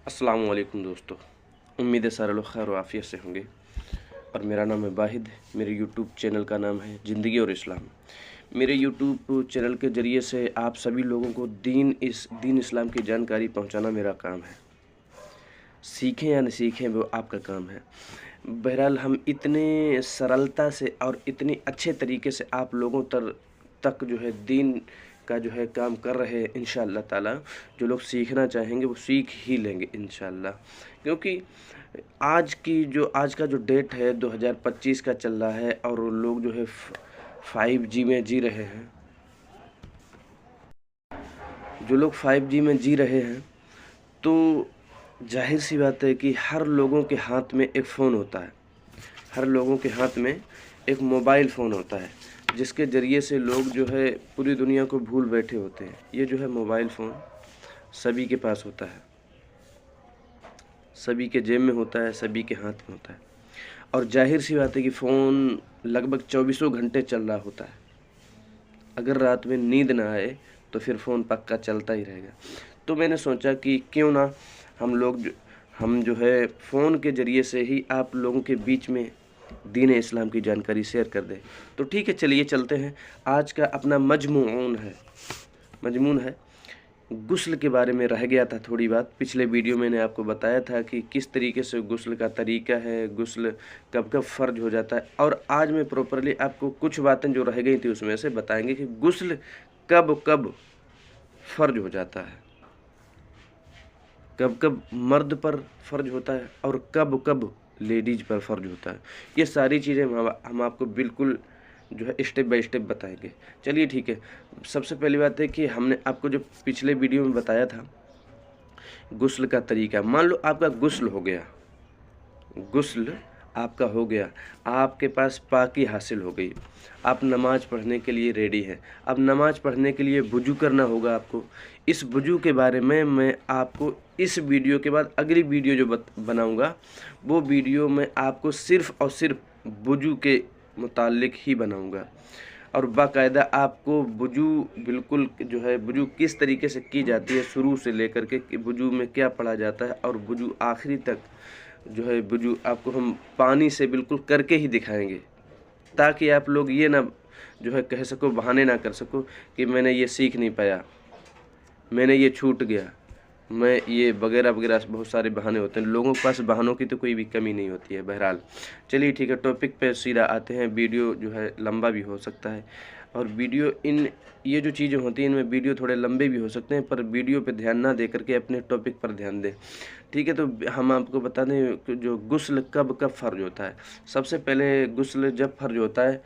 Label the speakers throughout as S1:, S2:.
S1: अस्सलाम वालेकुम दोस्तों। उम्मीद है सारे लोग खैर व आफियत से होंगे और मेरा नाम है वाहिद। मेरे यूट्यूब चैनल का नाम है ज़िंदगी और इस्लाम। मेरे यूट्यूब चैनल के ज़रिए से आप सभी लोगों को दीन इस्लाम की जानकारी पहुंचाना मेरा काम है। सीखें या न सीखें वो आपका काम है। बहरहाल हम इतने सरलता से और इतने अच्छे तरीके से आप लोगों तक जो है दीन का जो है काम कर रहे हैं। इंशाअल्लाह ताला जो लोग सीखना चाहेंगे वो सीख ही लेंगे इंशाअल्लाह। क्योंकि आज का जो डेट है 2025 का चल रहा है और लोग जो है 5G में जी रहे हैं। जो लोग 5G में जी रहे हैं तो जाहिर सी बात है कि हर लोगों के हाथ में एक फ़ोन होता है। हर लोगों के हाथ में एक मोबाइल फ़ोन होता है जिसके ज़रिए से लोग जो है पूरी दुनिया को भूल बैठे होते हैं। ये जो है मोबाइल फ़ोन सभी के पास होता है, सभी के जेब में होता है, सभी के हाथ में होता है और जाहिर सी बात है कि फ़ोन लगभग 24 घंटे चल रहा होता है। अगर रात में नींद ना आए तो फिर फ़ोन पक्का चलता ही रहेगा। तो मैंने सोचा कि क्यों ना हम जो है फ़ोन के ज़रिए से ही आप लोगों के बीच में दीन इस्लाम की जानकारी शेयर कर दें। तो ठीक है, चलिए चलते हैं। आज का अपना मजमून है गुस्ल के बारे में। रह गया था थोड़ी बात, पिछले वीडियो मैंने आपको बताया था कि किस तरीके से गुस्ल का तरीका है, गुस्ल कब कब फ़र्ज हो जाता है। और आज मैं प्रॉपरली आपको कुछ बातें जो रह गई थी उसमें से बताएंगे कि गुस्ल कब कब फ़र्ज हो जाता है, कब कब मर्द पर फ़र्ज होता है और कब कब लेडीज़ पर फ़र्ज होता है। ये सारी चीज़ें हम आपको बिल्कुल जो है स्टेप बाय स्टेप बताएंगे। चलिए ठीक है। सबसे पहली बात है कि हमने आपको जो पिछले वीडियो में बताया था गुस्ल का तरीका। मान लो आपका गुस्ल आपका हो गया, आपके पास पाकी हासिल हो गई, आप नमाज़ पढ़ने के लिए रेडी हैं। अब नमाज़ पढ़ने के लिए वुज़ू करना होगा आपको। इस वुज़ू के बारे में मैं आपको इस वीडियो के बाद अगली वीडियो जो बनाऊँगा वो वीडियो मैं आपको सिर्फ़ और सिर्फ वुज़ू के मुताल्लिक़ ही बनाऊँगा और बाकायदा आपको वुज़ू बिल्कुल जो है वुज़ू किस तरीके से की जाती है शुरू से लेकर के कि वुज़ू में क्या पढ़ा जाता है और वुज़ू आखिरी तक जो है वुज़ू आपको हम पानी से बिल्कुल करके ही दिखाएंगे, ताकि आप लोग ये ना जो है कह सको, बहाने ना कर सको कि मैंने ये सीख नहीं पाया, मैंने ये छूट गया, मैं ये वगैरह वगैरह बहुत सारे बहाने होते हैं। लोगों के पास बहानों की तो कोई भी कमी नहीं होती है। बहरहाल चलिए ठीक है, टॉपिक पे सीधा आते हैं। वीडियो जो है लंबा भी हो सकता है और ये जो चीज़ें होती हैं इनमें वीडियो थोड़े लंबे भी हो सकते हैं, पर वीडियो पे ध्यान ना दे करके अपने टॉपिक पर ध्यान दें। ठीक है, तो हम आपको बता दें कि जो गुस्ल कब कब फ़र्ज होता है। सबसे पहले गुस्ल जब फ़र्ज होता है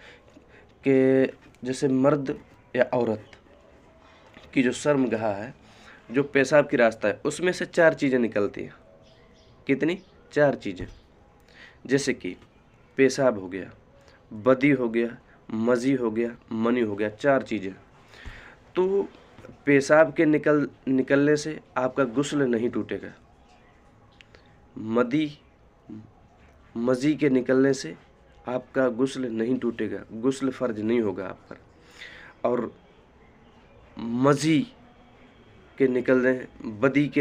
S1: कि जैसे मर्द या औरत की जो शर्मगाह है, जो पेशाब की रास्ता है, उसमें से 4 चीज़ें निकलती हैं। कितनी? 4 चीज़ें। जैसे कि पेशाब हो गया, बदी हो गया, मज़ी हो गया, मनी हो गया, 4 चीज़ें। तो पेशाब के निकलने से आपका गुस्ल नहीं टूटेगा। मज़ी के निकलने से आपका गुस्ल नहीं टूटेगा, गुस्ल फ़र्ज नहीं होगा आप पर। और बदी के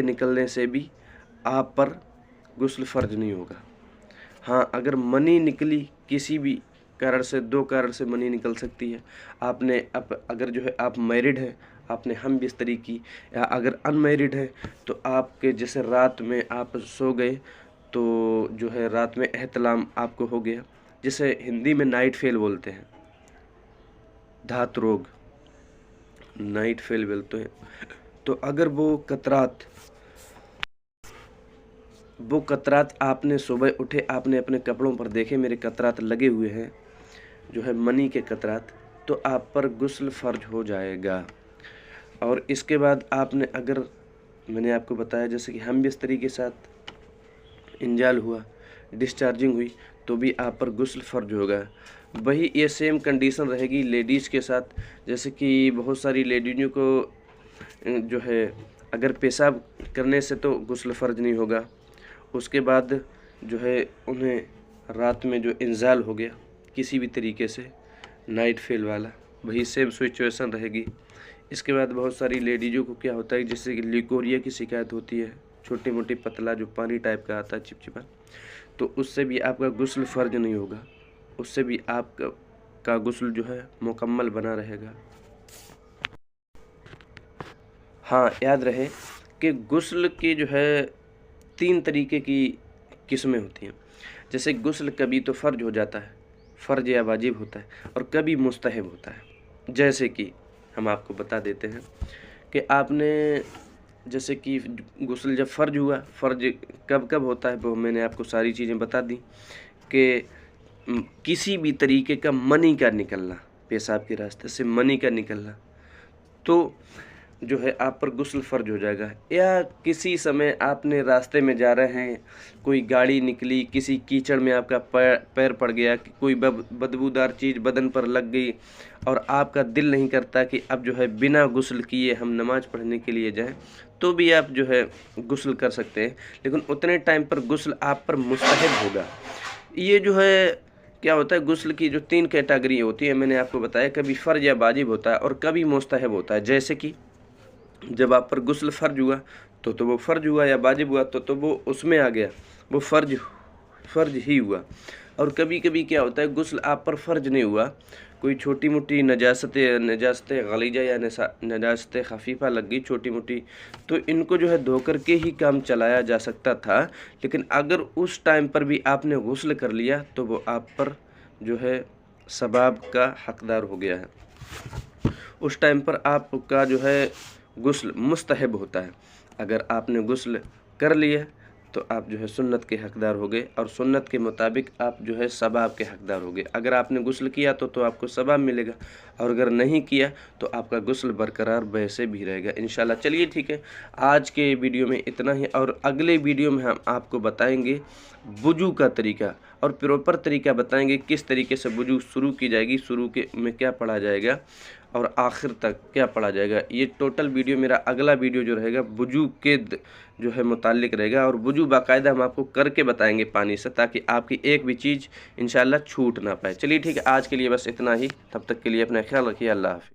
S1: निकलने से भी आप पर गुस्ल फ़र्ज नहीं होगा। हाँ, अगर मनी निकली किसी भी कारण से, 2 कारण से मनी निकल सकती है। अगर जो है आप मैरिड हैं, आपने हम बिस्तरी की, या अगर अनमैरिड हैं तो आपके जैसे रात में आप सो गए तो जो है रात में एहतलाम आपको हो गया, जिसे हिंदी में नाइट फेल बोलते हैं, धात रोग, नाइट फेल बोलते हैं। तो अगर वो कतरात आपने सुबह उठे, आपने अपने कपड़ों पर देखे मेरे कतरात लगे हुए हैं, जो है मनी के कतरात, तो आप पर गुस्ल फ़र्ज हो जाएगा। और इसके बाद मैंने आपको बताया जैसे कि हम बिस्तरी के साथ इंजाल हुआ, डिस्चार्जिंग हुई, तो भी आप पर गुस्ल फ़र्ज होगा। वही ये सेम कंडीशन रहेगी लेडीज़ के साथ। जैसे कि बहुत सारी लेडीज़ों को जो है अगर पेशाब करने से तो गुस्ल फ़र्ज नहीं होगा, उसके बाद जो है उन्हें रात में जो इंजाल हो गया किसी भी तरीके से, नाइट फेल वाला, वही सेम सिचुएशन रहेगी। इसके बाद बहुत सारी लेडीज़ों को क्या होता है, जैसे कि लिकोरिया की शिकायत होती है, छोटी मोटी पतला जो पानी टाइप का आता है चिपचिपा, तो उससे भी आपका गुस्ल फ़र्ज नहीं होगा, उससे भी आपका गुस्ल जो है मुकम्मल बना रहेगा। हाँ, याद रहे कि गुस्ल की जो है 3 तरीके की किस्में होती हैं। जैसे गुस्ल कभी तो फ़र्ज हो जाता है, फ़र्ज या वाजिब होता है, और कभी मुस्तहब होता है। जैसे कि हम आपको बता देते हैं कि आपने जैसे कि गुस्ल जब फ़र्ज हुआ, फ़र्ज कब कब होता है वो मैंने आपको सारी चीज़ें बता दी कि किसी भी तरीके का मनी का निकलना, पेशाब के रास्ते से मनी का निकलना, तो जो है आप पर गुस्ल फ़र्ज हो जाएगा। या किसी समय आपने रास्ते में जा रहे हैं, कोई गाड़ी निकली, किसी कीचड़ में आपका पैर पड़ गया, कोई बदबूदार चीज़ बदन पर लग गई और आपका दिल नहीं करता कि अब जो है बिना गुस्ल किए हम नमाज़ पढ़ने के लिए जाएं, तो भी आप जो है गुस्ल कर सकते हैं, लेकिन उतने टाइम पर गुस्ल आप पर मुस्तहब होगा। ये जो है क्या होता है, गुस्ल की जो 3 कैटेगरी होती है मैंने आपको बताया, कभी फ़र्ज या वाजिब होता है और कभी मुस्तहब होता है। जैसे कि जब आप पर गुस्ल फ़र्ज हुआ तो वो फ़र्ज हुआ, या वाजिब हुआ तो वो उसमें आ गया, वो फ़र्ज ही हुआ। और कभी कभी क्या होता है, गुस्ल आप पर फ़र्ज नहीं हुआ, कोई छोटी मोटी नजासत गलीजा या नजासत खफीफ़ा लग गई छोटी मोटी, तो इनको जो है धो कर के ही काम चलाया जा सकता था। लेकिन अगर उस टाइम पर भी आपने गुस्ल कर लिया तो वो आप पर जो है सवाब का हकदार हो गया है। उस टाइम पर आपका जो है गुस्ल मुस्तहब होता है। अगर आपने गुस्ल कर लिया तो आप जो है सुन्नत के हकदार हो गए, और सुन्नत के मुताबिक आप जो है सवाब के हकदार हो गए। अगर आपने गुस्ल किया तो आपको सवाब मिलेगा, और अगर नहीं किया तो आपका गुस्ल बरकरार वैसे भी रहेगा इंशाल्लाह। चलिए ठीक है, आज के वीडियो में इतना ही, और अगले वीडियो में हम आपको बताएंगे वुजू का तरीका, और प्रॉपर तरीका बताएंगे किस तरीके से वुजू शुरू की जाएगी, शुरू के में क्या पढ़ा जाएगा और आखिर तक क्या पढ़ा जाएगा। ये टोटल वीडियो, मेरा अगला वीडियो जो रहेगा वुजू के जो है मुताल्लिक रहेगा, और वुजू बाकायदा हम आपको करके बताएंगे पानी से, ताकि आपकी एक भी चीज़ इंशाल्लाह छूट ना पाए। चलिए ठीक है, आज के लिए बस इतना ही, तब तक के लिए अपना ख्याल रखिए। अल्लाह हाफ़िज़।